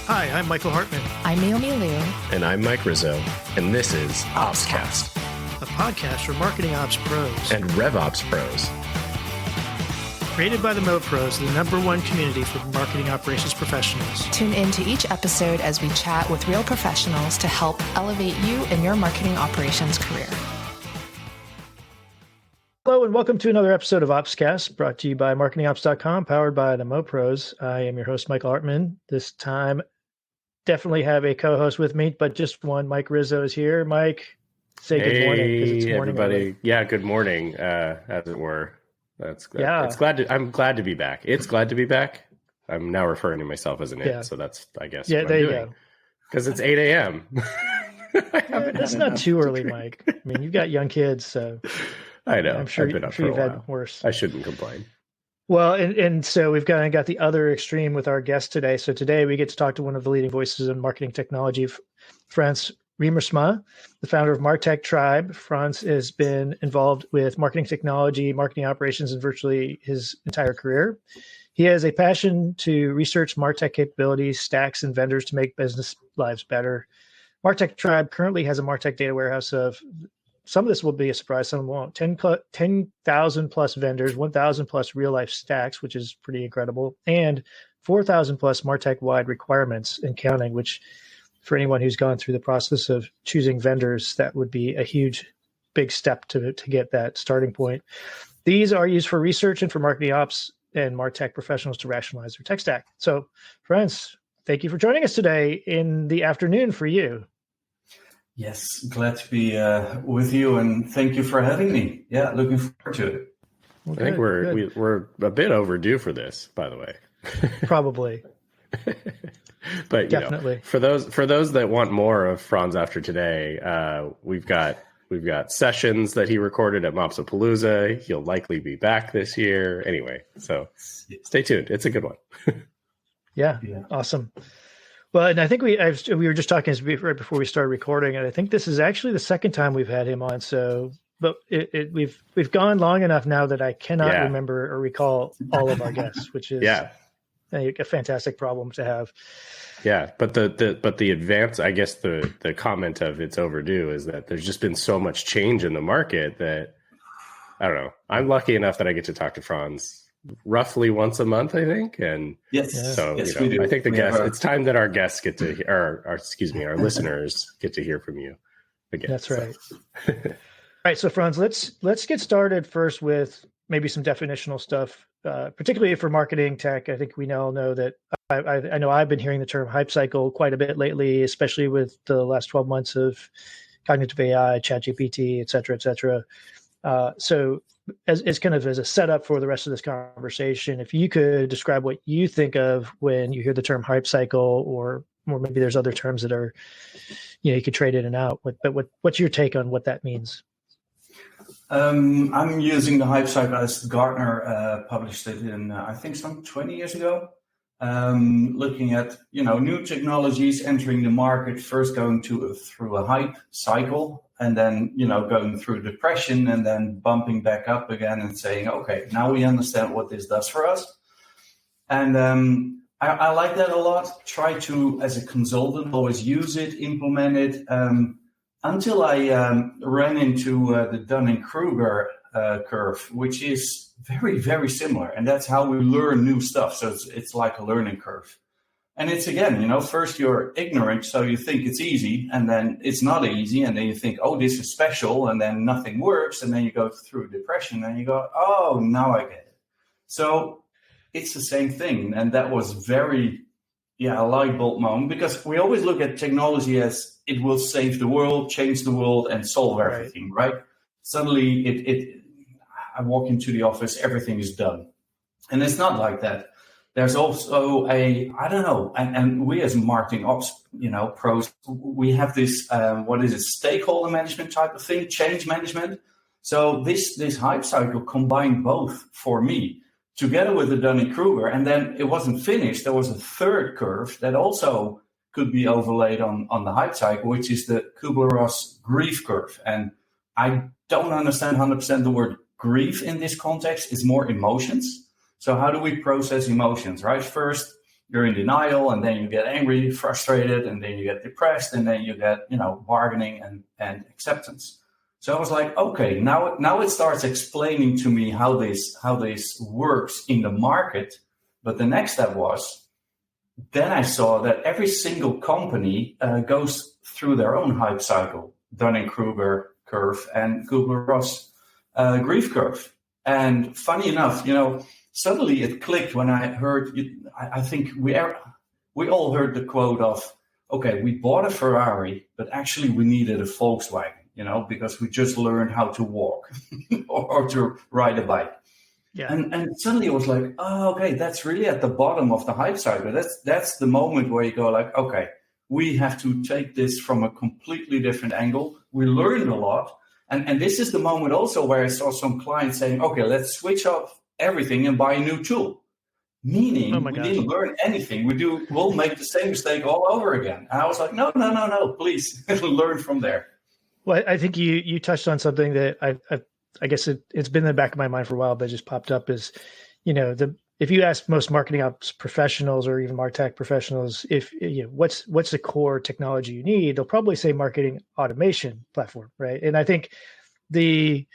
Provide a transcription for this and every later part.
Hi, I'm Michael Hartman. I'm Naomi Liu. And I'm Mike Rizzo. And this is OpsCast, a podcast for marketing ops pros and RevOps pros. Created by the Mo Pros, the #1 community for marketing operations professionals. Tune in to each episode as we chat with real professionals to help elevate you in your marketing operations career. Hello and welcome to another episode of OpsCast, brought to you by marketingops.com, powered by the Mo Pros. I am your host, Michael Hartman. This time, definitely have a co-host with me, but just one. Mike Rizzo is here. Mike, say good morning because it's morning. Everybody. Already. Yeah, good morning, as it were. That's good. Yeah. I'm glad to be back. It's glad to be back. I'm now referring to myself as an it, so that's, I guess, what there I'm you doing. go. Because it's 8 a.m. That's not too early, Mike. I mean, you've got young kids, so I know. I'm sure, I've been up for you've a while. had worse. I shouldn't complain. Well, and so we've got the other extreme with our guest today. So today we get to talk to one of the leading voices in marketing technology, Frans Riemersma, the founder of MarTech Tribe. Frans has been involved with marketing technology, marketing operations in virtually his entire career. He has a passion to research MarTech capabilities, stacks, and vendors to make business lives better. MarTech Tribe currently has a MarTech data warehouse of, some of this will be a surprise, some won't, 10,000 plus vendors, 1,000 plus real life stacks, which is pretty incredible, and 4,000 plus MarTech wide requirements and counting, which for anyone who's gone through the process of choosing vendors, that would be a big step to get that starting point. These are used for research and for marketing ops and MarTech professionals to rationalize their tech stack. So, Frans, thank you for joining us today in the afternoon for you. Yes, glad to be with you, and thank you for having me. Yeah, looking forward to it. I think we're a bit overdue for this, by the way. Probably. But definitely, for those that want more of Frans after today, we've got sessions that he recorded at Mopsapalooza. He'll likely be back this year. Anyway, so stay tuned. It's a good one. Yeah, awesome. Well, and I think we were just talking right before we started recording, and I think this is actually the second time we've had him on. So, but we've gone long enough now that I cannot remember or recall all of our guests, which is a fantastic problem to have. Yeah, but the advance, I guess the comment of it's overdue is that there's just been so much change in the market that I don't know. I'm lucky enough that I get to talk to Frans roughly once a month, I think, and so we do. I think it's time that our guests get to hear, our listeners get to hear from you again. That's right. All right, so Frans, let's get started first with maybe some definitional stuff, particularly for marketing tech. I think we all know that I know I've been hearing the term hype cycle quite a bit lately, especially with the last 12 months of cognitive AI, ChatGPT, et cetera, et cetera. So as kind of as a setup for the rest of this conversation, if you could describe what you think of when you hear the term hype cycle, or maybe there's other terms that are, you could trade in and out. But what's your take on what that means? I'm using the hype cycle as Gartner published it in, I think, some 20 years ago. Looking at, new technologies entering the market, first going through a hype cycle, and then, going through depression and then bumping back up again and saying, okay, now we understand what this does for us. And I like that a lot. Try to, as a consultant, always use it, implement it, until I ran into the Dunning-Kruger curve, which is very, very similar. And that's how we learn new stuff. So it's like a learning curve. And it's, again, first you're ignorant, so you think it's easy, and then it's not easy, and then you think, oh, this is special, and then nothing works, and then you go through depression, and you go, oh, now I get it. So it's the same thing, and that was very, a light bulb moment, because we always look at technology as it will save the world, change the world, and solve everything, right? Suddenly, I walk into the office, everything is done. And it's not like that. There's also and we as marketing ops, pros, we have this, stakeholder management type of thing, change management. So this hype cycle combined both for me, together with the Dunning-Kruger, and then it wasn't finished. There was a third curve that also could be overlaid on the hype cycle, which is the Kubler-Ross grief curve. And I don't understand 100% the word grief in this context. It's more emotions. So how do we process emotions, right? First, you're in denial, and then you get angry, frustrated, and then you get depressed, and then you get, bargaining and acceptance. So I was like, okay, now it starts explaining to me how this works in the market. But the next step was, then I saw that every single company goes through their own hype cycle, Dunning-Kruger curve and Kubler-Ross grief curve. And funny enough, suddenly it clicked when I heard, I think we all heard the quote of, okay, we bought a Ferrari, but actually we needed a Volkswagen, because we just learned how to walk or to ride a bike. Yeah. And suddenly it was like, oh, okay, that's really at the bottom of the hype cycle. That's the moment where you go like, okay, we have to take this from a completely different angle. We learned a lot. And this is the moment also where I saw some clients saying, okay, let's switch off everything and buy a new tool. Meaning we didn't learn anything. We'll make the same mistake all over again. And I was like, no, please learn from there. Well, I think you touched on something that I guess it's been in the back of my mind for a while, but it just popped up is, if you ask most marketing ops professionals or even MarTech professionals, what's the core technology you need, they'll probably say marketing automation platform, right? And I think the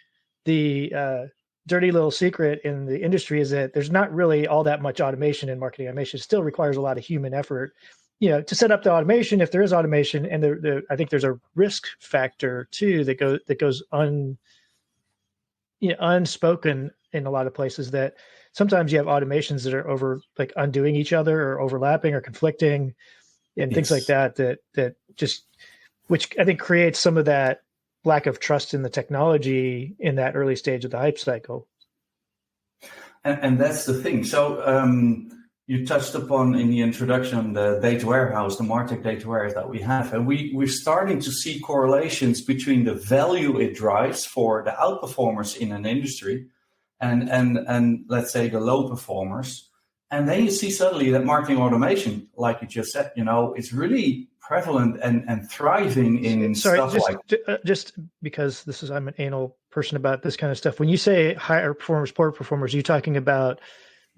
dirty little secret in the industry is that there's not really all that much automation in marketing automation. It still requires a lot of human effort, to set up the automation, if there is automation. And I think there's a risk factor too that goes unspoken in a lot of places, that sometimes you have automations that are undoing each other or overlapping or conflicting and things like that just, which I think creates some of that lack of trust in the technology in that early stage of the hype cycle. And that's the thing. So you touched upon in the introduction the data warehouse, the MarTech data warehouse that we have. And we're starting to see correlations between the value it drives for the outperformers in an industry and let's say the low performers. And then you see suddenly that marketing automation, like you just said, it's really prevalent and thriving in just because I'm an anal person about this kind of stuff. When you say higher performers, poor performers, are you talking about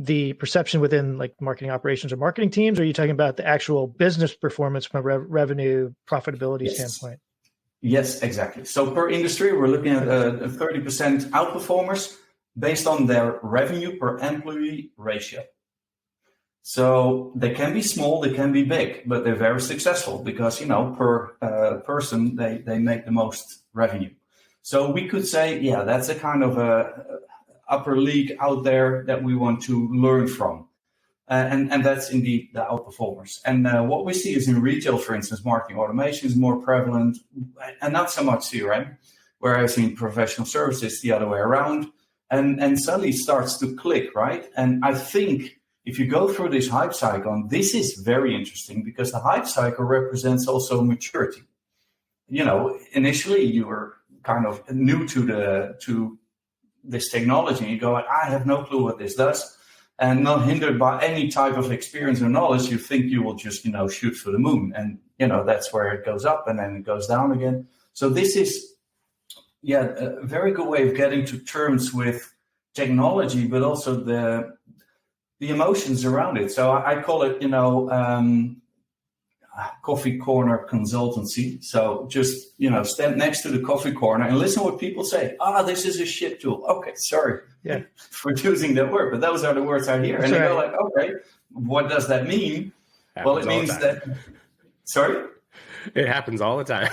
the perception within like marketing operations or marketing teams? Or are you talking about the actual business performance from a revenue profitability standpoint? Yes, exactly. So per industry, we're looking at 30% outperformers based on their revenue per employee ratio. So they can be small, they can be big, but they're very successful because, per person, they make the most revenue. So we could say, that's a kind of a upper league out there that we want to learn from. And that's indeed the outperformers. And what we see is in retail, for instance, marketing automation is more prevalent and not so much CRM, whereas in professional services, the other way around. And suddenly it starts to click, right? And I think if you go through this hype cycle, and this is very interesting because the hype cycle represents also maturity. Initially you were kind of new to this technology. You go like, I have no clue what this does. And not hindered by any type of experience or knowledge, you think you will just, shoot for the moon. And, that's where it goes up and then it goes down again. So this is, a very good way of getting to terms with technology, but also the emotions around it. So I call it, coffee corner consultancy. So just, stand next to the coffee corner and listen to what people say. This is a shit tool. Okay, sorry for using that word, but those are the words I hear. And they go like, okay, what does that mean? Well, it means that, sorry? It happens all the time.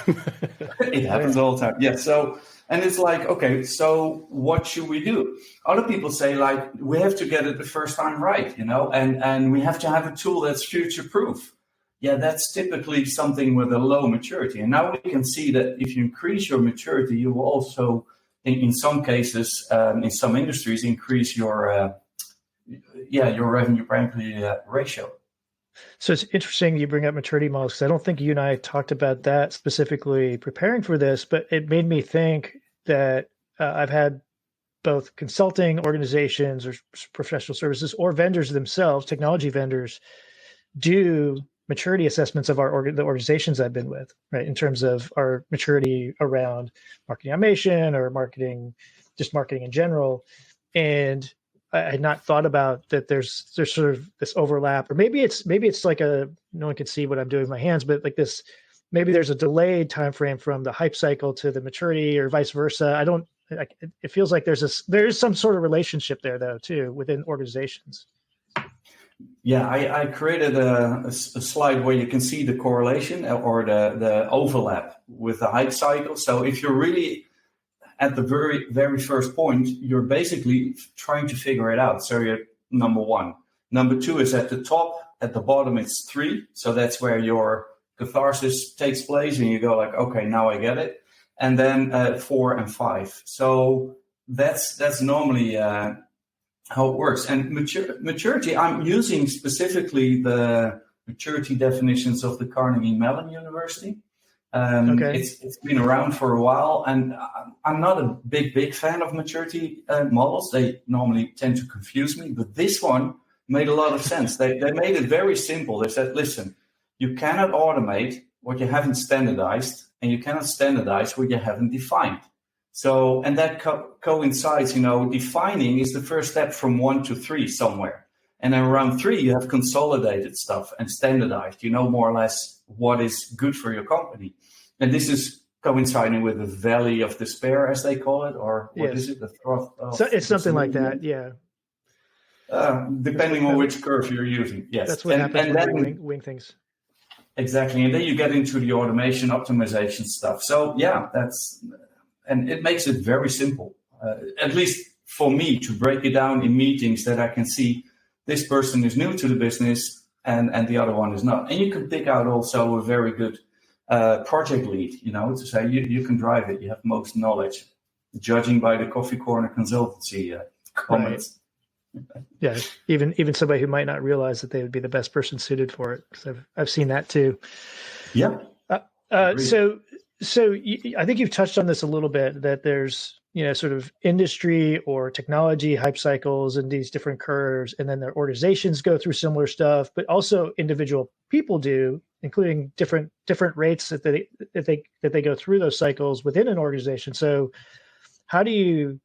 It happens all the time. Yeah. So, and it's like, okay, so what should we do? Other people say like, we have to get it the first time right, and we have to have a tool that's future proof. Yeah, that's typically something with a low maturity. And now we can see that if you increase your maturity, you will also, in some cases, in some industries, increase your revenue per employee ratio. So it's interesting you bring up maturity models, because I don't think you and I talked about that specifically preparing for this, but it made me think that I've had both consulting organizations or professional services or vendors themselves, technology vendors, do maturity assessments of the organizations I've been with, right? In terms of our maturity around marketing automation or marketing in general. And I had not thought about that. There's sort of this overlap, or maybe it's like no one can see what I'm doing with my hands, but like this, maybe there's a delayed time frame from the hype cycle to the maturity, or vice versa. It feels like there is some sort of relationship there, though, too, within organizations. Yeah, I created a slide where you can see the correlation or the overlap with the hype cycle. So if you're really at the very, very first point, you're basically trying to figure it out. So you're number one. Number two is at the top. At the bottom, it's 3. So that's where your catharsis takes place, and you go like, okay, now I get it. And then 4 and 5. So that's normally how it works. And maturity, I'm using specifically the maturity definitions of the Carnegie Mellon University. Okay. It's been around for a while, and I'm not a big fan of maturity models. They normally tend to confuse me, but this one made a lot of sense. They made it very simple. They said, listen, you cannot automate what you haven't standardized, and you cannot standardize what you haven't defined. So, and that coincides, defining is the first step from 1 to 3 somewhere. And then around 3, you have consolidated stuff and standardized. You know more or less what is good for your company. And this is coinciding with the valley of despair, as they call it, or what is it? The trough. So it's something like that, yeah. Depending on which curve you're using, yes. That's what happens when you wing things. Exactly, and then you get into the automation optimization stuff. So yeah, and it makes it very simple, at least for me, to break it down in meetings that I can see this person is new to the business and the other one is not. And you can pick out also a very good project lead, to say you can drive it. You have most knowledge, judging by the coffee corner consultancy comments. Right. Yeah, even somebody who might not realize that they would be the best person suited for it. Because I've seen that too. Yeah. So I think you've touched on this a little bit, that there's, sort of industry or technology hype cycles and these different curves, and then their organizations go through similar stuff, but also individual people do, including different rates that they go through those cycles within an organization. So how does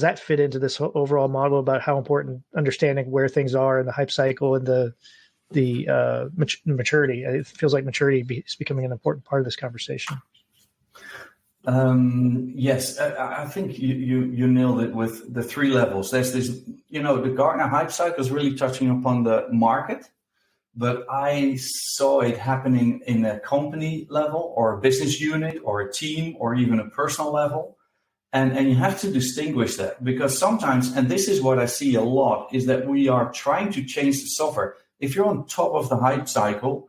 that fit into this overall model about how important understanding where things are in the hype cycle and the maturity? It feels like maturity is becoming an important part of this conversation. Yes, I think you nailed it with the 3 levels. There's this, the Gartner hype cycle is really touching upon the market, but I saw it happening in a company level or a business unit or a team or even a personal level. And you have to distinguish that, because sometimes, and this is what I see a lot, is that we are trying to change the software. If you're on top of the hype cycle,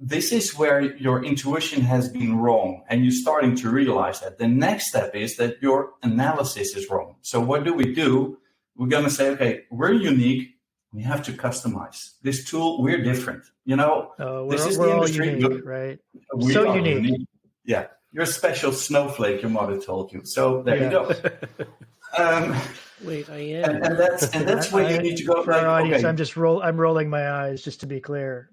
this is where your intuition has been wrong, and you're starting to realize that. The next step is that your analysis is wrong. So what do? We're going to say, okay, we're unique. We have to customize this tool. We're different. This is the industry, unique, right? We so are unique. Yeah. You're a special snowflake, your mother told you. So there you go. Wait, I am. And that's where you need to go. For our audience, okay. I'm rolling my eyes, just to be clear.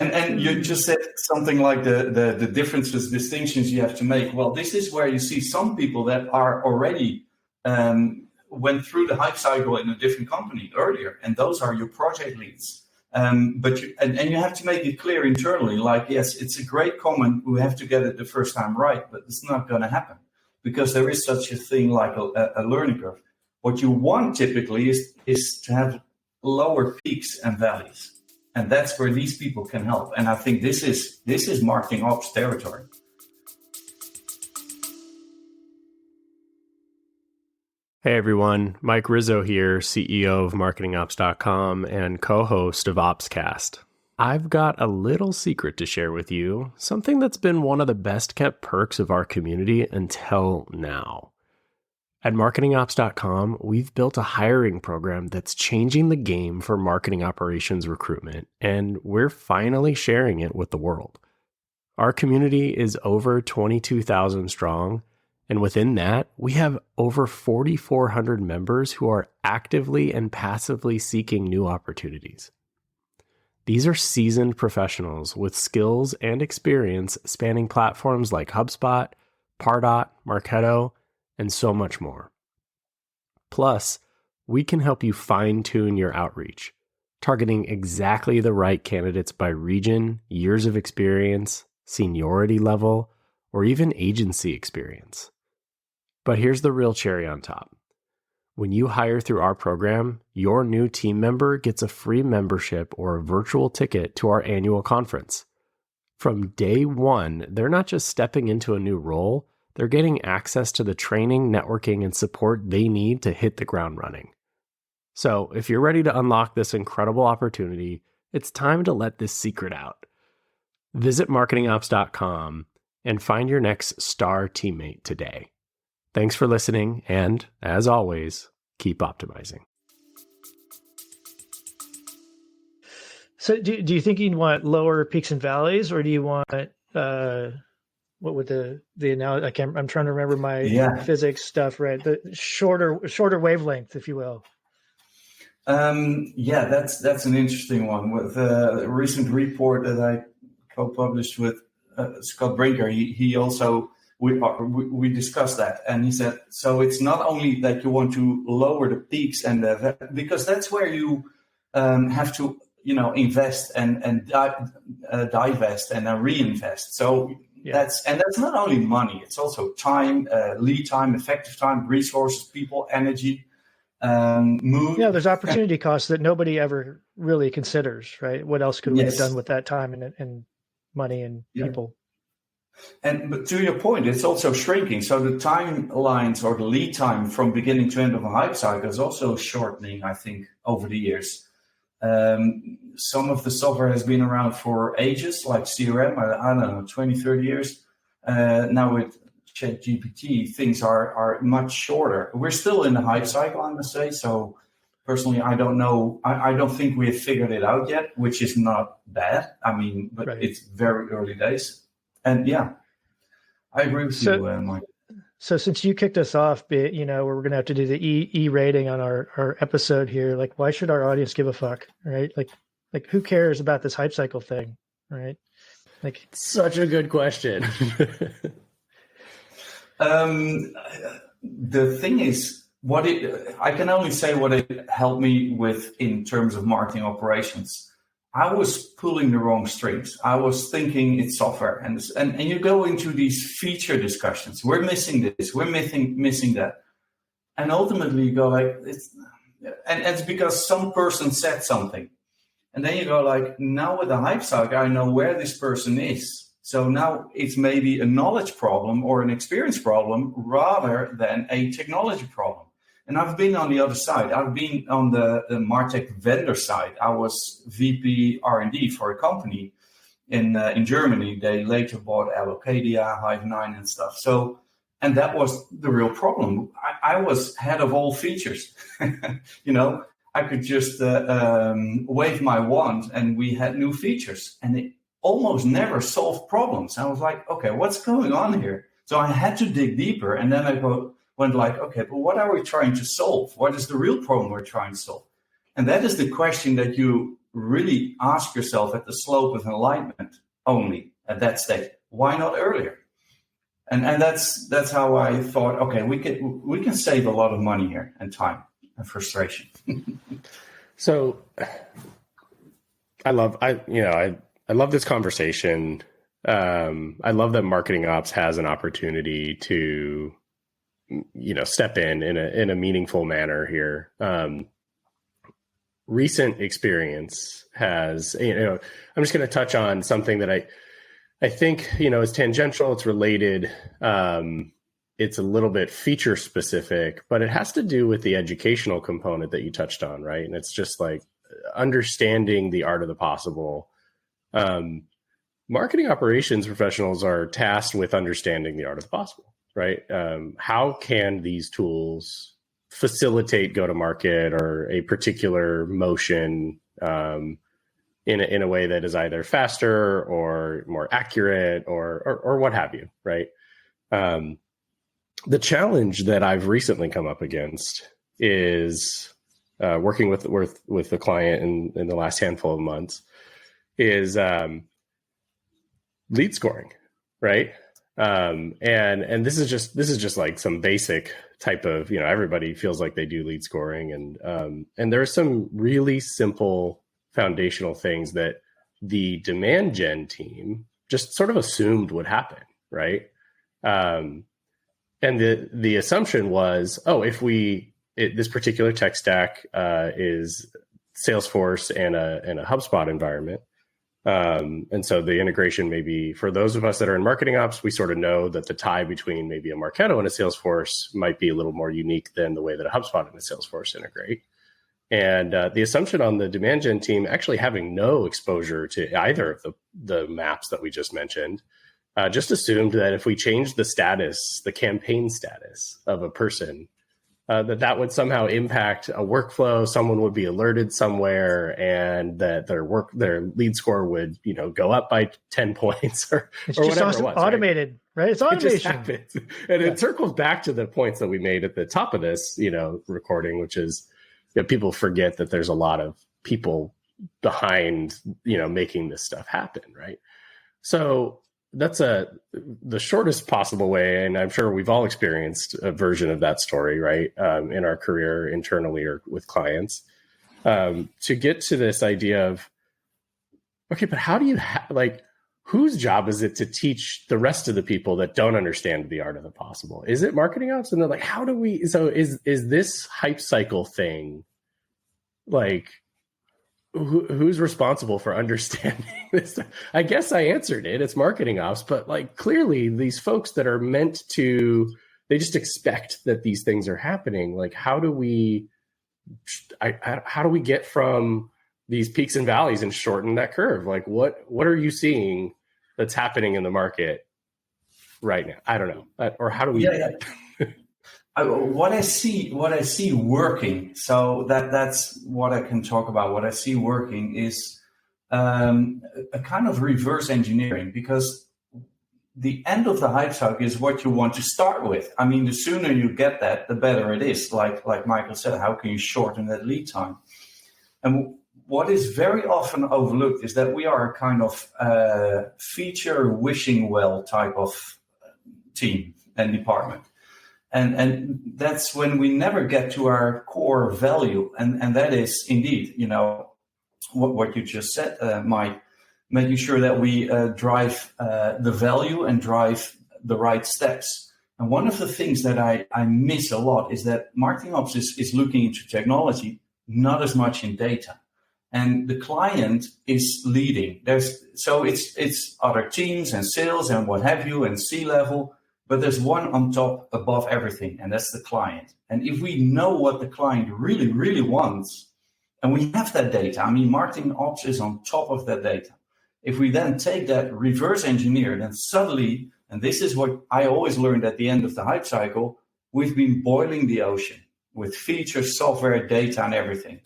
And you just said something like the differences, distinctions you have to make. Well, this is where you see some people that are already went through the hype cycle in a different company earlier, and those are your project leads. But you have to make it clear internally, like, yes, it's a great comment. We have to get it the first time right, but it's not going to happen because there is such a thing like a learning curve. What you want typically is to have lower peaks and valleys. And that's where these people can help. And I think this is marketing ops territory. Hey everyone, Mike Rizzo here, CEO of MarketingOps.com and co-host of OpsCast. I've got a little secret to share with you, something that's been one of the best kept perks of our community until now. At MarketingOps.com, we've built a hiring program that's changing the game for marketing operations recruitment, and we're finally sharing it with the world. Our community is over 22,000 strong, and within that, we have over 4,400 members who are actively and passively seeking new opportunities. These are seasoned professionals with skills and experience spanning platforms like HubSpot, Pardot, Marketo, and so much more. Plus, we can help you fine-tune your outreach, targeting exactly the right candidates by region, years of experience, seniority level, or even agency experience. But here's the real cherry on top. When you hire through our program, your new team member gets a free membership or a virtual ticket to our annual conference. From day one, they're not just stepping into a new role, they're getting access to the training, networking, and support they need to hit the ground running. So if you're ready to unlock this incredible opportunity, it's time to let this secret out. Visit marketingops.com and find your next star teammate today. Thanks for listening, and as always, keep optimizing. So do you think you'd want lower peaks and valleys, or do you want what would the analogy? I'm trying to remember my physics stuff, right? The shorter wavelength, if you will. That's an interesting one. With a recent report that I co-published with Scott Brinker, he also we discussed that, and he said, so it's not only that you want to lower the peaks and because that's where you have to invest and divest and reinvest. So that's not only money; it's also time, lead time, effective time, resources, people, energy. There's opportunity costs that nobody ever really considers, right? What else could we have done with that time and money and people? But to your point, it's also shrinking. So the timelines or the lead time from beginning to end of a hype cycle is also shortening, I think, over the years. Some of the software has been around for ages, like CRM, I don't know, 20, 30 years. Now with ChatGPT, things are much shorter. We're still in the hype cycle, I must say. So personally, I don't know. I don't think we have figured it out yet, which is not bad. I mean, but It's very early days. And I agree with you, Mike. So since you kicked us off, we're going to have to do the E rating on our episode here. Like, why should our audience give a fuck, right? Like who cares about this hype cycle thing, right? Like, such a good question. The thing is, I can only say what it helped me with in terms of marketing operations. I was pulling the wrong strings. I was thinking it's software, and you go into these feature discussions. We're missing this. We're missing that, and ultimately you go like it's because some person said something, and then you go like, now with the hype cycle, I know where this person is. So now it's maybe a knowledge problem or an experience problem rather than a technology problem. And I've been on the other side. I've been on the MarTech vendor side. I was VP R&D for a company in Germany. They later bought Allocadia, Hive9 and stuff. So, and that was the real problem. I was head of all features. I could just wave my wand and we had new features. And it almost never solved problems. I was like, okay, what's going on here? So I had to dig deeper. And then I went like, okay, but what are we trying to solve? What is the real problem we're trying to solve? And that is the question that you really ask yourself at the slope of enlightenment only at that stage. Why not earlier? And that's how I thought, okay, we can save a lot of money here and time and frustration. So I love this conversation. I love that Marketing Ops has an opportunity to step in a meaningful manner here. Recent experience has, I'm just going to touch on something that I think, is tangential. It's related. It's a little bit feature specific, but it has to do with the educational component that you touched on, right? And it's just like understanding the art of the possible. Marketing operations professionals are tasked with understanding the art of the possible. Right? How can these tools facilitate go-to-market or a particular motion in a way that is either faster or more accurate or what have you, right? The challenge that I've recently come up against is working with the client in the last handful of months is lead scoring, right? And this is just like some basic type of, everybody feels like they do lead scoring, and there are some really simple foundational things that the demand gen team just sort of assumed would happen, right? And the assumption was, if this particular tech stack is Salesforce and a HubSpot environment. And so the integration may be, for those of us that are in marketing ops, we sort of know that the tie between maybe a Marketo and a Salesforce might be a little more unique than the way that a HubSpot and a Salesforce integrate. And the assumption on the demand gen team, actually having no exposure to either of the maps that we just mentioned, just assumed that if we changed the status, the campaign status of a person, that would somehow impact a workflow. Someone would be alerted somewhere, and that their lead score would, go up by 10 points or whatever it was. Automated, right? It's automation. It just happens. And it circles back to the points that we made at the top of this, recording, which is people forget that there's a lot of people behind, making this stuff happen, right? So that's the shortest possible way, and I'm sure we've all experienced a version of that story, right, in our career internally or with clients, to get to this idea of, okay, but how do you whose job is it to teach the rest of the people that don't understand the art of the possible? Is it marketing ops? And they're like, how do we? So is this hype cycle thing who's responsible for understanding this? I guess I answered it. It's marketing ops, but clearly these folks that are meant to, they just expect that these things are happening. How do we get from these peaks and valleys and shorten that curve? What are you seeing that's happening in the market right now? I don't know. Or how do we? Yeah. What I see working. So that's what I can talk about. What I see working is a kind of reverse engineering, because the end of the hype cycle is what you want to start with. I mean, the sooner you get that, the better it is. Like Michael said, how can you shorten that lead time? And what is very often overlooked is that we are a kind of feature wishing well type of team and department. And that's when we never get to our core value. And that is indeed, what you just said, Mike, making sure that we drive the value and drive the right steps. And one of the things that I miss a lot is that marketing ops is looking into technology, not as much in data. And the client is leading. So it's other teams and sales and what have you and C-level. But there's one on top above everything, and that's the client. And if we know what the client really, really wants, and we have that data, I mean, marketing ops is on top of that data. If we then take that reverse engineer, then suddenly, and this is what I always learned at the end of the hype cycle, we've been boiling the ocean with features, software, data, and everything.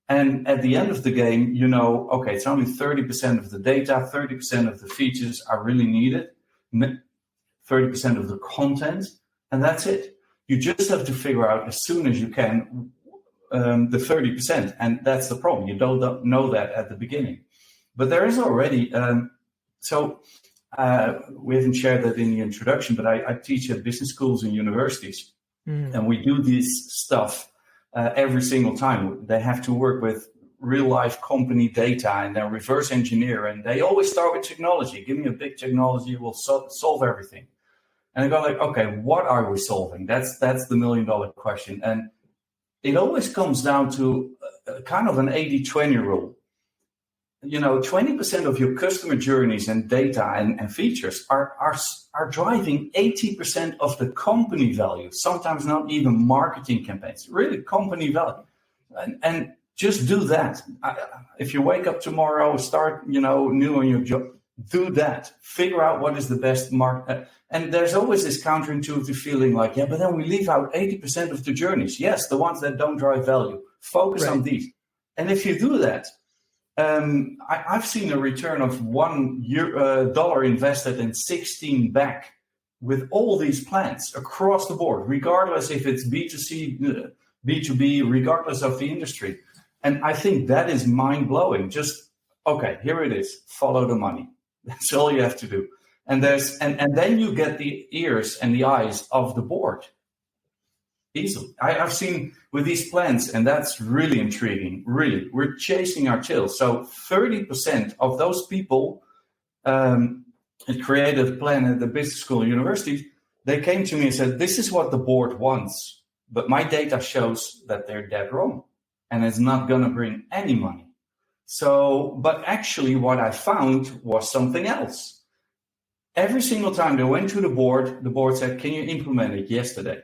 And at the end of the game, okay, it's only 30% of the data, 30% of the features are really needed. 30% of the content, and that's it. You just have to figure out as soon as you can the 30%, and that's the problem. You don't know that at the beginning. But there is already, we haven't shared that in the introduction, but I teach at business schools and universities, and we do this stuff every single time. They have to work with real life company data and then reverse engineer, and they always start with technology. Give me a big technology, it will solve everything. And I go okay, what are we solving? That's the $1 million question. And it always comes down to kind of an 80-20 rule. 20% of your customer journeys and data and features are driving 80% of the company value, sometimes not even marketing campaigns, really company value. And just do that. If you wake up tomorrow, start, new on your job, do that. Figure out what is the best market. And there's always this counterintuitive feeling but then we leave out 80% of the journeys. Yes, the ones that don't drive value. Focus on these. And if you do that, I've seen a return of $1 invested and 16 back with all these plans across the board, regardless if it's B2C, B2B, regardless of the industry. And I think that is mind blowing. Just, okay, here it is. Follow the money. That's all you have to do. And then you get the ears and the eyes of the board easily. I've seen with these plans, and that's really intriguing. Really, we're chasing our tail. So 30% of those people created a plan at the business school and universities. They came to me and said, "This is what the board wants, but my data shows that they're dead wrong, and it's not going to bring any money." So, but actually, what I found was something else. Every single time they went to the board said, "Can you implement it yesterday?"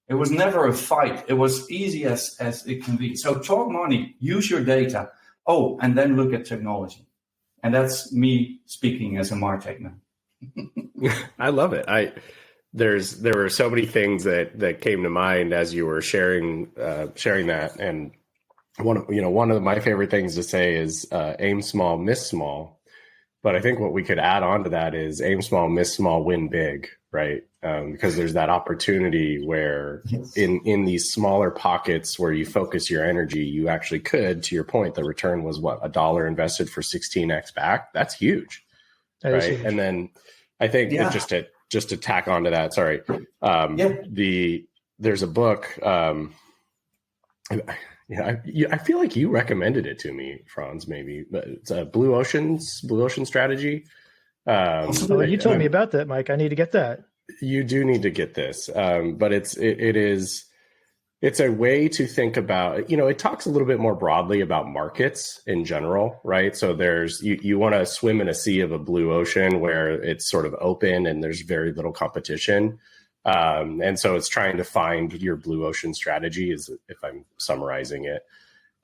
It was never a fight. It was easy as it can be. So talk money, use your data. Oh, and then look at technology. And that's me speaking as a MarTech now. I love it. There were so many things that came to mind as you were sharing that. And one of my favorite things to say is aim small, miss small. But I think what we could add on to that is aim small, miss small, win big, right? Because there's that opportunity where in these smaller pockets where you focus your energy, you actually could, to your point, the return was what, $1 invested for 16x back. That's huge, right? Huge. And then I think just to tack onto that, sorry, there's a book. I feel like you recommended it to me, Frans, maybe, but it's a Blue Ocean Strategy. You told me about that, Mike. I need to get that. You do need to get this, but it's a way to think about. It talks a little bit more broadly about markets in general, right? So there's you want to swim in a sea of a blue ocean where it's sort of open and there's very little competition. And so it's trying to find your blue ocean strategy, is if I'm summarizing it.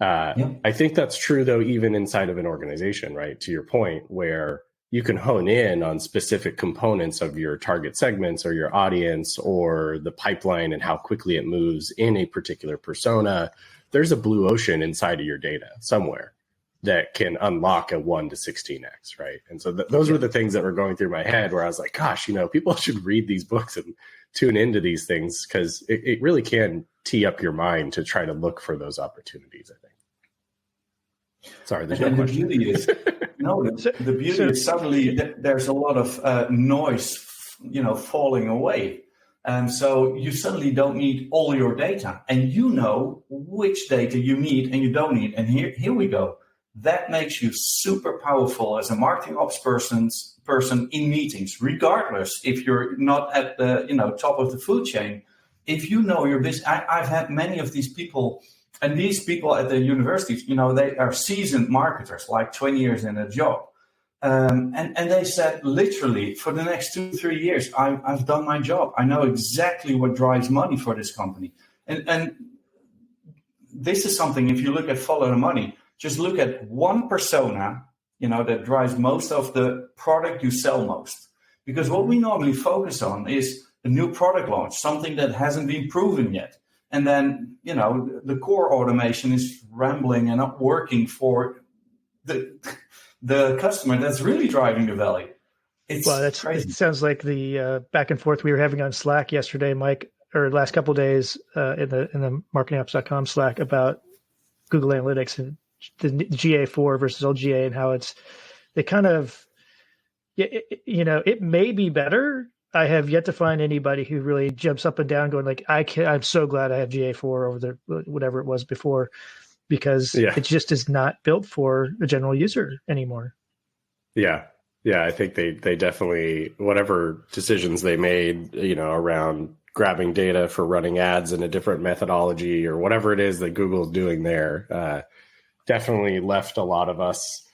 I think that's true, though, even inside of an organization, right? To your point, where you can hone in on specific components of your target segments or your audience or the pipeline and how quickly it moves in a particular persona. There's a blue ocean inside of your data somewhere that can unlock a 1 to 16x, right? And so those were the things that were going through my head where I was like, gosh, people should read these books and tune into these things because it really can tee up your mind to try to look for those opportunities, I think. Sorry, there's no question. The beauty is, the beauty is suddenly there's a lot of noise, falling away. And so you suddenly don't need all your data, and you know which data you need and you don't need. And here we go. That makes you super powerful as a marketing ops person in meetings, regardless if you're not at the top of the food chain. If you know your business, I've had many of these people, and these people at the universities, they are seasoned marketers, like 20 years in a job. And they said, literally, for the next 2-3 years, I've done my job. I know exactly what drives money for this company. And this is something, if you look at Follow the Money, just look at one persona, that drives most of the product you sell most. Because what we normally focus on is a new product launch, something that hasn't been proven yet. And then, the core automation is rambling and not working for the customer that's really driving the value. It's crazy. It sounds like the back and forth we were having on Slack yesterday, Mike, or last couple of days in the marketingapps.com Slack about Google Analytics and the GA4 versus LGA and how it may be better. I have yet to find anybody who really jumps up and down going like, I'm so glad I have GA4 over the whatever it was before, because it just is not built for a general user anymore. Yeah. I think they definitely, whatever decisions they made, around grabbing data for running ads in a different methodology or whatever it is that Google's doing there, definitely left a lot of us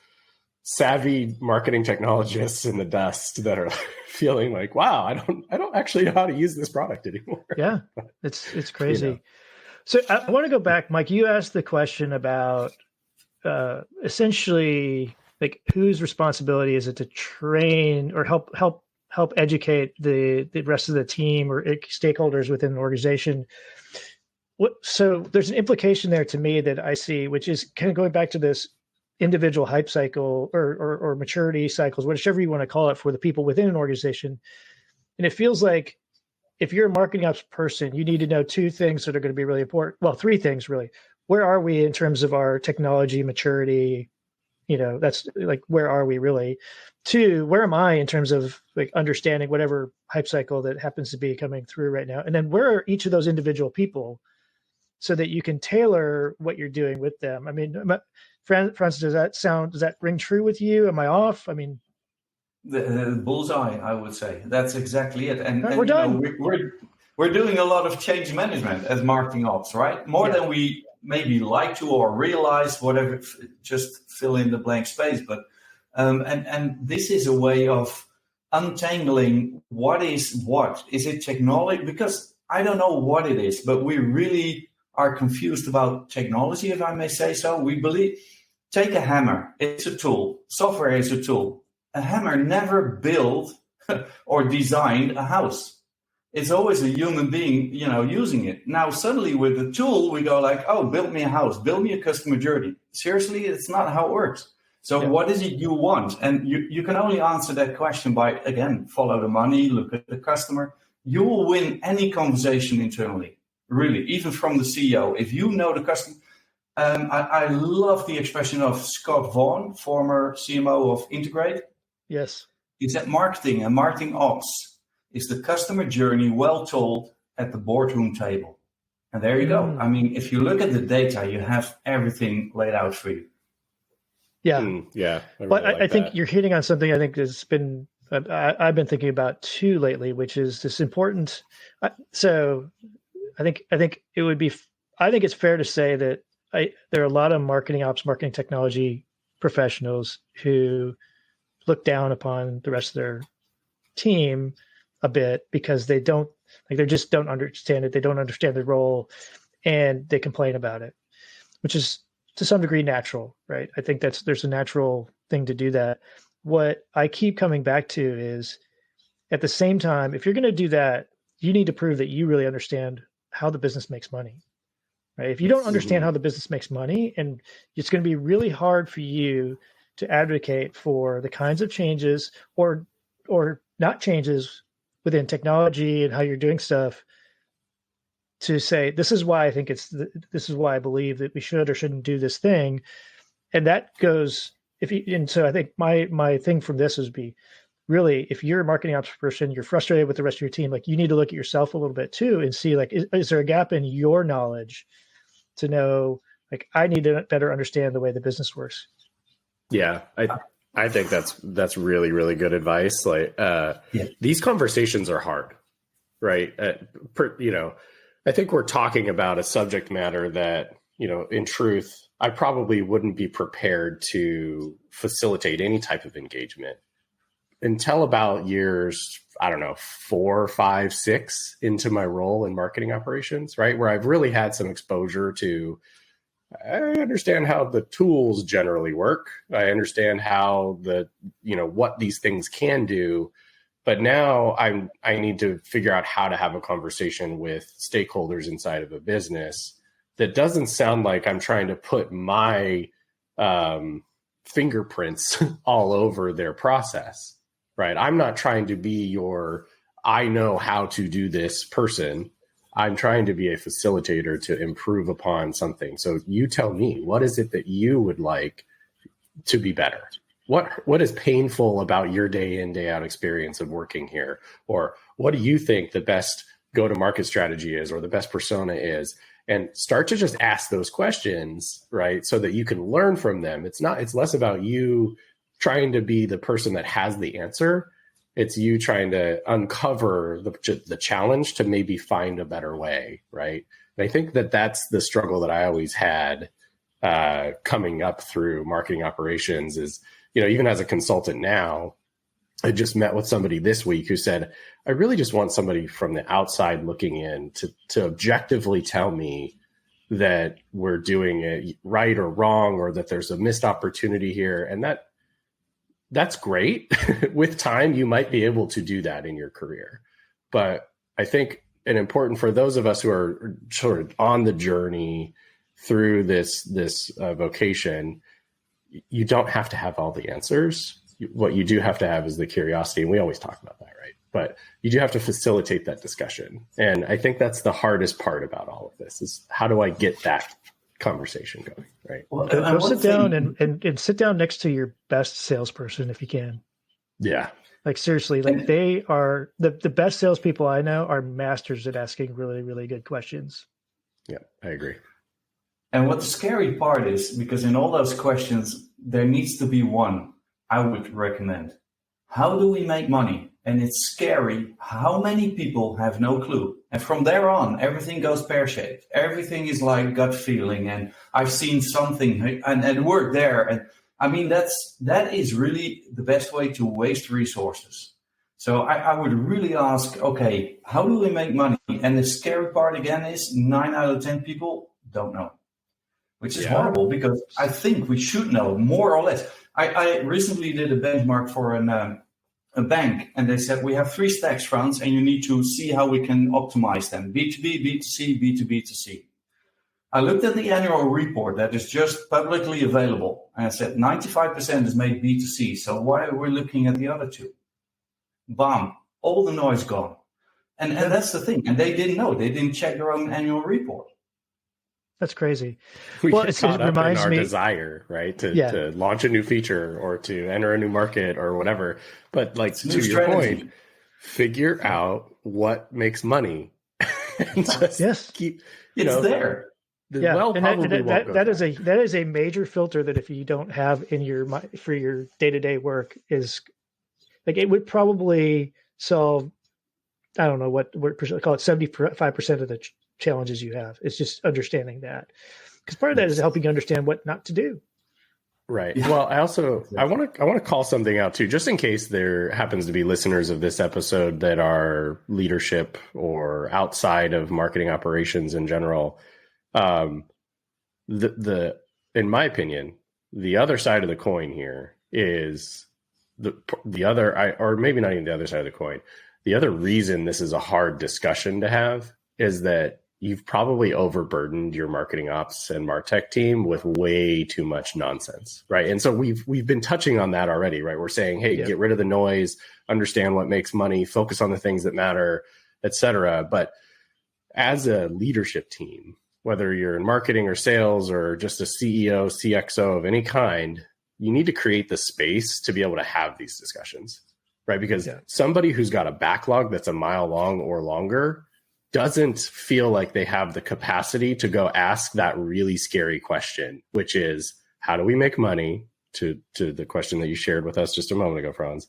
savvy marketing technologists in the dust that are feeling like, wow, I don't actually know how to use this product anymore. Yeah, it's crazy. So I want to go back, Mike. You asked the question about essentially like whose responsibility is it to train or help educate the rest of the team or stakeholders within an organization. So there's an implication there to me that I see, which is kind of going back to this individual hype cycle or maturity cycles, whichever you want to call it, for the people within an organization. And it feels like if you're a marketing ops person, you need to know two things that are going to be really important. Well, three things really. Where are we in terms of our technology maturity? that's like, where are we really? Two, where am I in terms of like understanding whatever hype cycle that happens to be coming through right now? And then where are each of those individual people so that you can tailor what you're doing with them? I mean, Frans, does that ring true with you? Am I off? I mean, the bullseye, I would say. That's exactly it. And we're done. We're doing a lot of change management as marketing ops, right? More than we maybe like to or realize, whatever, just fill in the blank space. But and this is a way of untangling what is what. Is it technology? Because I don't know what it is, but we really are confused about technology, if I may say so. We believe, take a hammer. It's a tool. Software is a tool. A hammer never built or designed a house. It's always a human being, using it. Now, suddenly with the tool, we go like, oh, build me a house, build me a customer journey. Seriously, it's not how it works. So what is it you want? And you can only answer that question by, again, follow the money, look at the customer. You will win any conversation internally, really, even from the CEO. If you know the customer. I love the expression of Scott Vaughan, former CMO of Integrate. Yes. He said marketing and marketing ops is the customer journey well told at the boardroom table. And there you go. I mean, if you look at the data, you have everything laid out for you. Yeah. Yeah. But I think you're hitting on something I think has been, I've been thinking about too lately, which is this important. So I think it would be, I think it's fair to say that there are a lot of marketing ops, marketing technology professionals who look down upon the rest of their team a bit because they just don't understand it. They don't understand the role and they complain about it, which is to some degree natural, right? I think there's a natural thing to do that. What I keep coming back to is, at the same time, if you're going to do that, you need to prove that you really understand how the business makes money, right? If you don't understand how the business makes money, and it's going to be really hard for you to advocate for the kinds of changes or not changes within technology and how you're doing stuff, to say, this is why I think this is why I believe that we should or shouldn't do this thing. And that goes, so I think my thing from this is really, if you're a marketing ops person, you're frustrated with the rest of your team, like, you need to look at yourself a little bit too and see, like, is there a gap in your knowledge to know, like, I need to better understand the way the business works. Yeah. I think that's really, really good advice. Like, these conversations are hard, right? I think we're talking about a subject matter that, in truth, I probably wouldn't be prepared to facilitate any type of engagement until about years, 4, 5, 6 into my role in marketing operations, right? Where I've really had some exposure to, I understand how the tools generally work. I understand how what these things can do. But now I need to figure out how to have a conversation with stakeholders inside of a business that doesn't sound like I'm trying to put my fingerprints all over their process, right? I'm not trying to be I know how to do this person. I'm trying to be a facilitator to improve upon something. So you tell me, what is it that you would like to be better? What is painful about your day in, day out experience of working here? Or what do you think the best go-to-market strategy is, or the best persona is? And start to just ask those questions, right? So that you can learn from them. It's less about you trying to be the person that has the answer. It's you trying to uncover the challenge to maybe find a better way, right? And I think that's the struggle that I always had coming up through marketing operations is, even as a consultant now, I just met with somebody this week who said, I really just want somebody from the outside looking in to objectively tell me that we're doing it right or wrong, or that there's a missed opportunity here. And that's great. With time, you might be able to do that in your career. But I think important for those of us who are sort of on the journey through this vocation, you don't have to have all the answers. What you do have to have is the curiosity. And we always talk about that, right? But you do have to facilitate that discussion. And I think that's the hardest part about all of this is, how do I get that conversation going? right? Well, Go sit down and sit down next to your best salesperson if you can. Yeah. Like seriously, like they are the best salespeople I know are masters at asking really, really good questions. Yeah, I agree. And what the scary part is, because in all those questions, there needs to be one I would recommend. How do we make money? And it's scary how many people have no clue. And from there on, everything goes pear-shaped. Everything is like gut feeling. And I've seen something and it worked there. And I mean, that is really the best way to waste resources. So I would really ask, okay, how do we make money? And the scary part again is 9 out of 10 people don't know, which is horrible because I think we should know more or less. I recently did a benchmark for a bank, and they said we have 3 stacks, Frans, and you need to see how we can optimize them: B2B, B2C, B2B2C. I looked at the annual report that is just publicly available, and I said 95% is made B2C. So why are we looking at the other 2? Bam, all the noise gone. And that's the thing. And they didn't know. They didn't check their own annual report. That's crazy. We well, get caught up in our me desire, right? To launch a new feature or to enter a new market or whatever. But like to your point, figure out what makes money. And just keep, it's there. That is a major filter that if you don't have in your for your day-to-day work is like it would probably solve, I don't know what call it 75% of the challenges you have. It's just understanding that, because part of that is helping you understand what not to do. Right. Yeah. Well, I want to call something out too, just in case there happens to be listeners of this episode that are leadership or outside of marketing operations in general. In my opinion, the other side of the coin here is the other, or maybe not even the other side of the coin. The other reason this is a hard discussion to have is that you've probably overburdened your marketing ops and MarTech team with way too much nonsense, right? And so we've been touching on that already, right? We're saying, hey, get rid of the noise, understand what makes money, focus on the things that matter, et cetera. But as a leadership team, whether you're in marketing or sales or just a CEO, CXO of any kind, you need to create the space to be able to have these discussions, right? Because somebody who's got a backlog that's a mile long or longer doesn't feel like they have the capacity to go ask that really scary question, which is, how do we make money? To the question that you shared with us just a moment ago, Frans.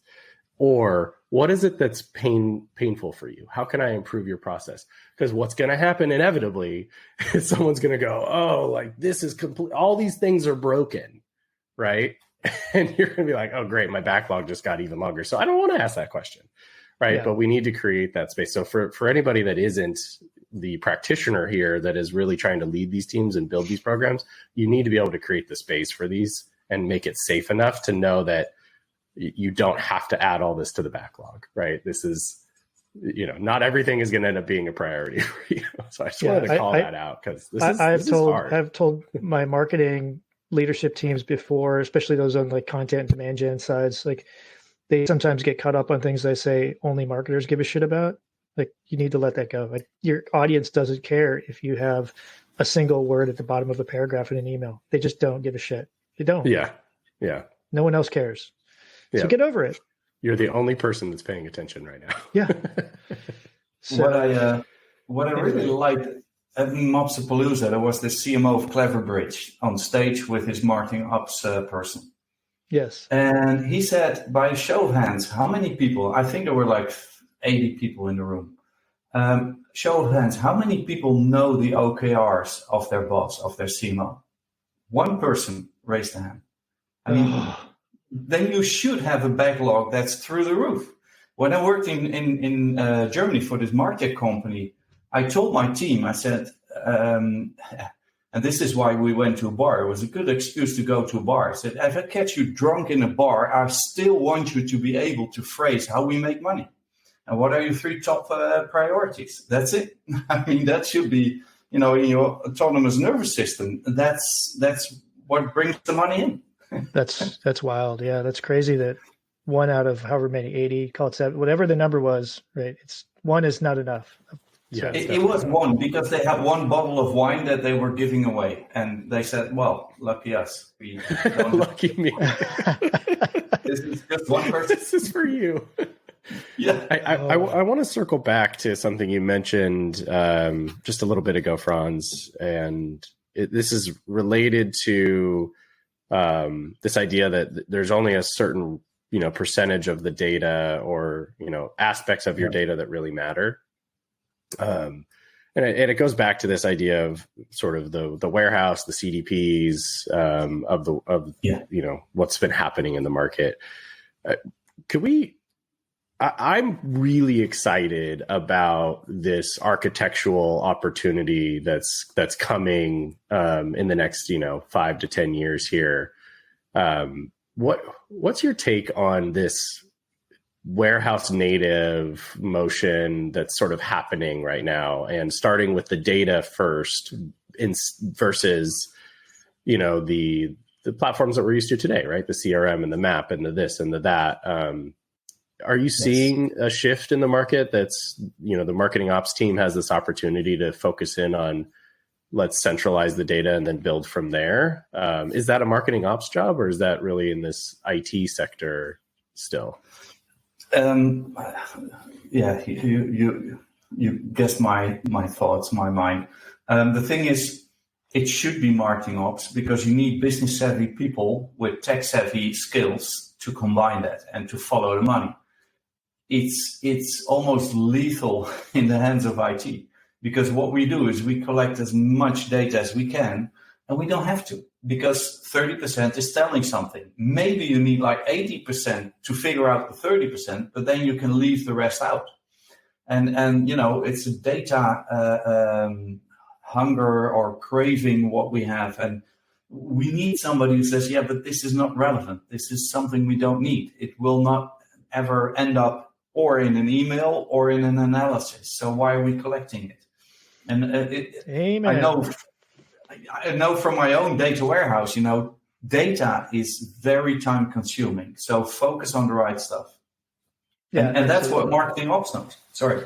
Or what is it that's painful for you? How can I improve your process? Because what's going to happen inevitably is someone's going to go, oh, like this is complete. All these things are broken, right? And you're going to be like, oh, great, my backlog just got even longer. So I don't want to ask that question. Right. Yeah. But we need to create that space. So for anybody that isn't the practitioner here that is really trying to lead these teams and build these programs, you need to be able to create the space for these and make it safe enough to know that you don't have to add all this to the backlog. Right. This is, not everything is going to end up being a priority for you. So I just wanted to call that out because this is hard. I've told my marketing leadership teams before, especially those on like content and demand gen sides, like, they sometimes get caught up on things they say only marketers give a shit about. Like, you need to let that go. Like, your audience doesn't care if you have a single word at the bottom of a paragraph in an email. They just don't give a shit. They don't. Yeah. Yeah. No one else cares. So get over it. You're the only person that's paying attention right now. Yeah. So what I really liked at Mopsapalooza, there was the CMO of Cleverbridge on stage with his marketing ops person. Yes. And he said, by a show of hands, how many people, I think there were like 80 people in the room. Show of hands, how many people know the OKRs of their boss, of their CMO? One person raised a hand. I mean, then you should have a backlog that's through the roof. When I worked in Germany for this MarTech company, I told my team, I said, and this is why we went to a bar. It was a good excuse to go to a bar. I said, if I catch you drunk in a bar, I still want you to be able to phrase how we make money. And what are your 3 top priorities? That's it. I mean, that should be, in your autonomous nervous system. That's what brings the money in. That's wild. Yeah, that's crazy that 1 out of however many, 80, call it 7, whatever the number was, right? It's 1 is not enough. Yeah, it was one, because they had one bottle of wine that they were giving away, and they said, "Well, lucky us, we don't lucky me. This is just one person. This is for you." Yeah, I want to circle back to something you mentioned just a little bit ago, Frans, and this is related to this idea that there's only a certain percentage of the data or aspects of your data that really matter. And it goes back to this idea of sort of the warehouse, the CDPs of what's been happening in the market. I'm really excited about this architectural opportunity that's coming in the next 5 to 10 years here. What's your take on this warehouse native motion that's sort of happening right now, and starting with the data first versus the platforms that we're used to today, right? The CRM and the map and the this and the that. Are you seeing a shift in the market that's, the marketing ops team has this opportunity to focus in on, let's centralize the data and then build from there? Is that a marketing ops job, or is that really in this IT sector still? Yeah, you guessed my thoughts, my mind. The thing is, it should be marketing ops, because you need business savvy people with tech savvy skills to combine that and to follow the money. It's almost lethal in the hands of IT, because what we do is we collect as much data as we can, and we don't have to, because 30% is telling something. Maybe you need like 80% to figure out the 30%, but then you can leave the rest out. And it's a data hunger or craving what we have. And we need somebody who says, yeah, but this is not relevant. This is something we don't need. It will not ever end up or in an email or in an analysis. So why are we collecting it? And Amen. I know from my own data warehouse, data is very time consuming. So focus on the right stuff. Yeah, and that's what marketing ops knows. Sorry.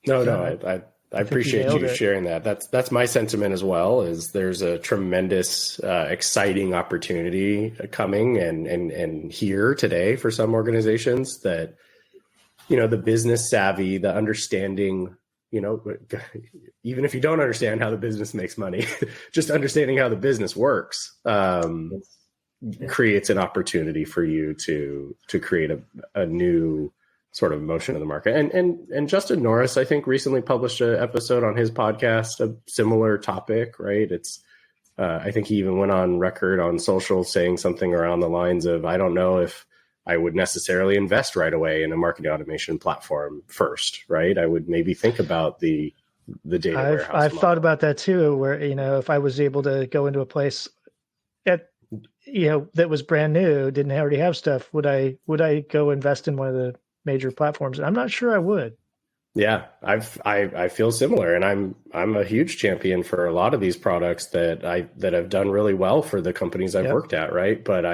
No, I appreciate you sharing that. That's my sentiment as well. Is there's a tremendous, exciting opportunity coming and here today for some organizations that, the business savvy, the understanding, even if you don't understand how the business makes money, just understanding how the business works creates an opportunity for you to create a new sort of motion in the market. And Justin Norris, I think, recently published an episode on his podcast, a similar topic, right? It's, I think he even went on record on social saying something around the lines of, I don't know if I would necessarily invest right away in a marketing automation platform first, right? I would maybe think about the data warehouse. I've thought about that too, where, if I was able to go into a place that was brand new, didn't already have stuff, would I go invest in one of the major platforms? I'm not sure I would. Yeah, I feel similar, and I'm a huge champion for a lot of these products that have done really well for the companies I've worked at, right? But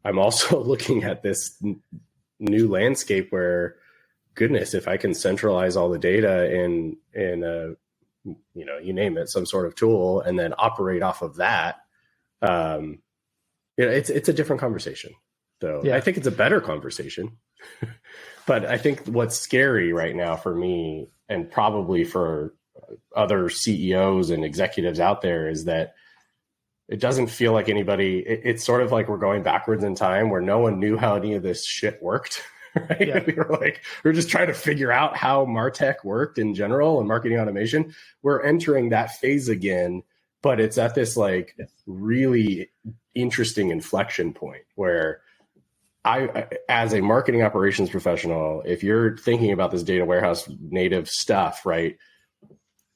I'm also looking at this new landscape where, goodness, if I can centralize all the data in a, you name it, some sort of tool, and then operate off of that, it's a different conversation. So I think it's a better conversation. But I think what's scary right now for me, and probably for other CEOs and executives out there, is that it doesn't feel like anybody, it's sort of like we're going backwards in time where no one knew how any of this shit worked. Right? Yeah. We were just trying to figure out how MarTech worked in general and marketing automation. We're entering that phase again, but it's at this really interesting inflection point where I, as a marketing operations professional, if you're thinking about this data warehouse native stuff, right,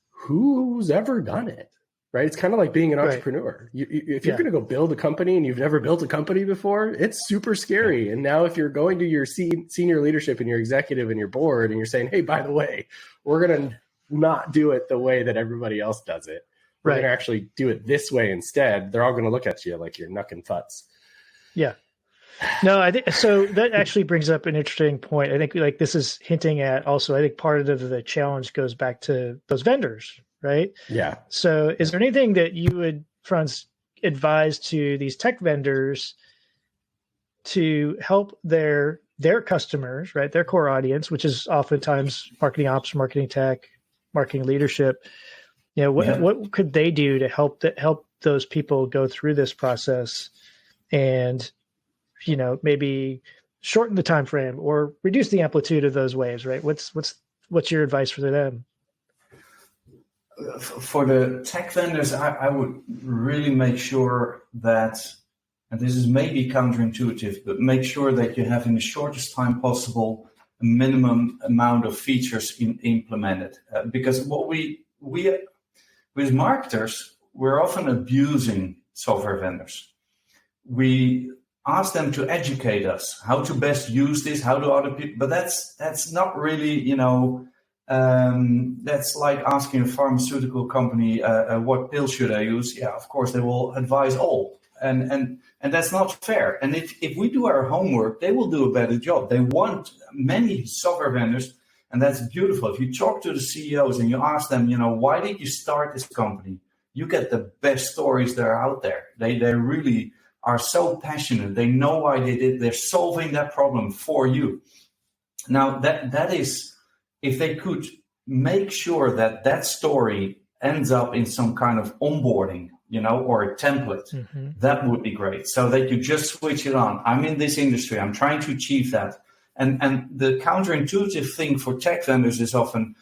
who's ever done it, right? It's kind of like being an entrepreneur. If you're going to go build a company and you've never built a company before, it's super scary. And now if you're going to your senior leadership and your executive and your board and you're saying, hey, by the way, we're going to not do it the way that everybody else does it. We're going to actually do it this way instead. They're all going to look at you like you're knucking futs. Yeah. No, I think so. That actually brings up an interesting point. I think like this is hinting at also, I think part of the challenge goes back to those vendors, right? Yeah. So is there anything that you would, Franz, advise to these tech vendors to help their customers, right? Their core audience, which is oftentimes marketing ops, marketing tech, marketing leadership. You know, what could they do to help those people go through this process and, you know, maybe shorten the time frame or reduce the amplitude of those waves, right? What's your advice for them? For the tech vendors, I would really make sure that, and this is maybe counterintuitive, but make sure that you have in the shortest time possible a minimum amount of features implemented. Because what we with marketers, we're often abusing software vendors. We ask them to educate us how to best use this, how do other people, but that's not really, you know, that's like asking a pharmaceutical company, what pill should I use? Yeah, of course, they will advise all. And that's not fair. And if we do our homework, they will do a better job. They want many software vendors, and that's beautiful. If you talk to the CEOs and you ask them, you know, why did you start this company? You get the best stories that are out there. They really are so passionate. They know why they did. They're solving that problem for you. Now, that is, if they could make sure that story ends up in some kind of onboarding, you know, or a template, that would be great. So that you just switch it on. I'm in this industry. I'm trying to achieve that. And the counterintuitive thing for tech vendors is often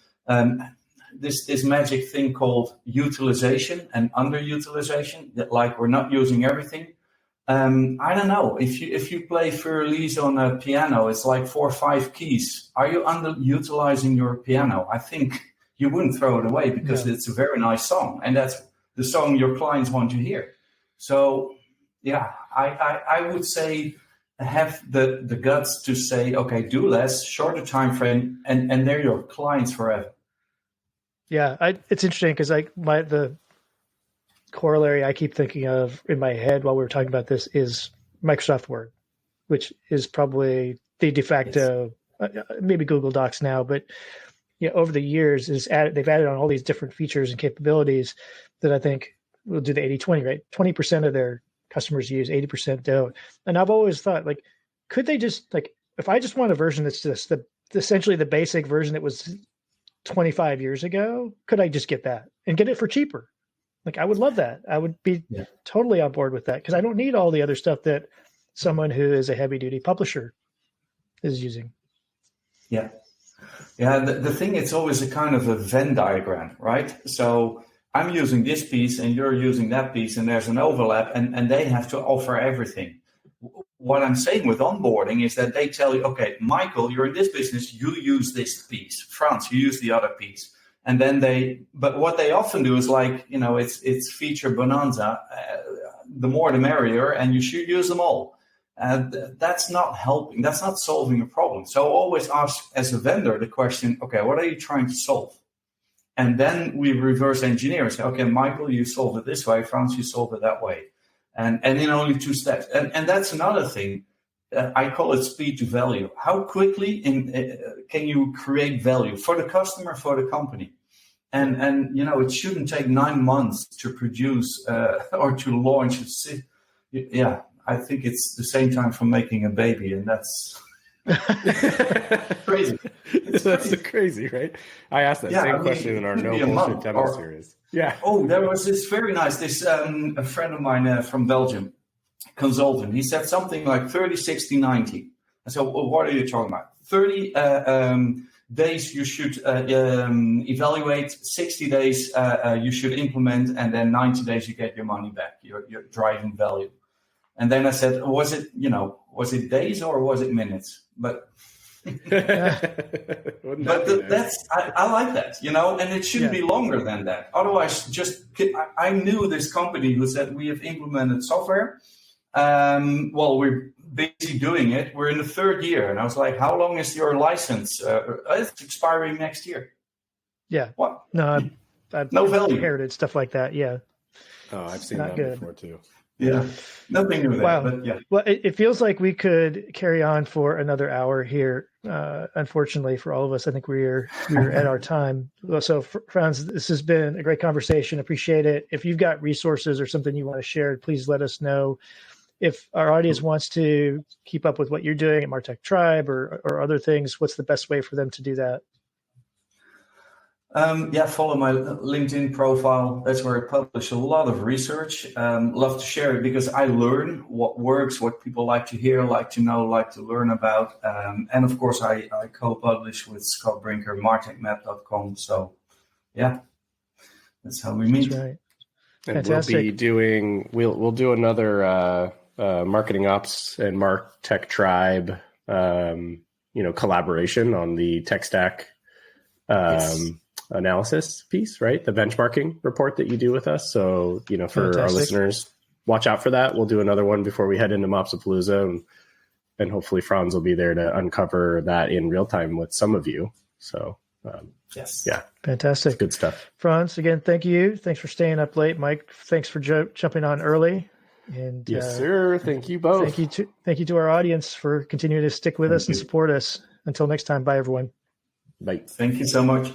this magic thing called utilization and underutilization, that like we're not using everything. I don't know. If you play Fur-Elise on a piano, it's like 4 or 5 keys. Are you underutilizing your piano? I think you wouldn't throw it away because it's a very nice song, and that's the song your clients want to hear. So, yeah, I would say have the guts to say, okay, do less, shorter time frame, and they're your clients forever. Yeah, it's interesting because the corollary I keep thinking of in my head while we were talking about this is Microsoft Word, which is probably the de facto, maybe Google Docs now, but you know, over the years they've added on all these different features and capabilities that I think will do the 80-20, right? 20% of their customers use, 80% don't. And I've always thought, like, could they just, like, if I just want a version that's just essentially the basic version that was 25 years ago, could I just get that and get it for cheaper? Like, I would love that. I would be totally on board with that because I don't need all the other stuff that someone who is a heavy duty publisher is using. Yeah. Yeah. The thing, it's always a kind of a Venn diagram, right? So I'm using this piece and you're using that piece and there's an overlap and they have to offer everything. What I'm saying with onboarding is that they tell you, okay, Michael, you're in this business, you use this piece. Frans, you use the other piece. And then but what they often do is like, you know, it's feature bonanza. The more the merrier, and you should use them all. That's not helping. That's not solving a problem. So always ask as a vendor the question, okay, what are you trying to solve? And then we reverse engineer and say, okay, Michael, you solve it this way. Frans, you solve it that way. And in only 2 steps. And that's another thing. I call it speed to value. How quickly can you create value for the customer, for the company? And you know, it shouldn't take 9 months to produce or to launch. Yeah, I think it's the same time for making a baby, and that's crazy. That's crazy, right? I asked that same question in our No Bullshit demo series. Yeah. Oh, there was this very nice, a friend of mine from Belgium, consultant. He said something like 30, 60, 90. I said, well, what are you talking about? 30 days you should evaluate, 60 days you should implement, and then 90 days you get your money back, your driving value. And then I said, was it days or was it minutes? But that's I like that, you know, and it shouldn't be longer than that. Otherwise, I knew this company who said we have implemented software. Well, we're busy doing it. We're in the 3rd year. And I was like, how long is your license? It's expiring next year. Yeah. What? No, I've no value. inherited stuff like that. Yeah. Oh, I've seen that before too. Yeah, nothing new there, Wow. but yeah. Well, it feels like we could carry on for another hour here. Unfortunately, for all of us, I think we're at our time. So, Frans, this has been a great conversation. Appreciate it. If you've got resources or something you want to share, please let us know. If our audience wants to keep up with what you're doing at MarTech Tribe or other things, what's the best way for them to do that? Follow my LinkedIn profile. That's where I publish a lot of research. Love to share it because I learn what works, what people like to hear, like to know, like to learn about. And of course, I co-publish with Scott Brinker, martechmap.com. So, yeah, that's how we meet. That's right. And Fantastic. we'll do another marketing ops and MarTech Tribe, collaboration on the tech stack. Yes. Analysis piece, right? The benchmarking report that you do with us. So, for Fantastic. our listeners, watch out for that. We'll do another one before we head into Mopsapalooza, and hopefully Frans will be there to uncover that in real time with some of you. So, Yes. Yeah. Fantastic. Good stuff. Frans, again, thank you. Thanks for staying up late. Mike, thanks for jumping on early. And yes, sir. Thank you both. Thank you to our audience for continuing to stick with us and support us. Until next time, bye, everyone. Bye. Thank you so much.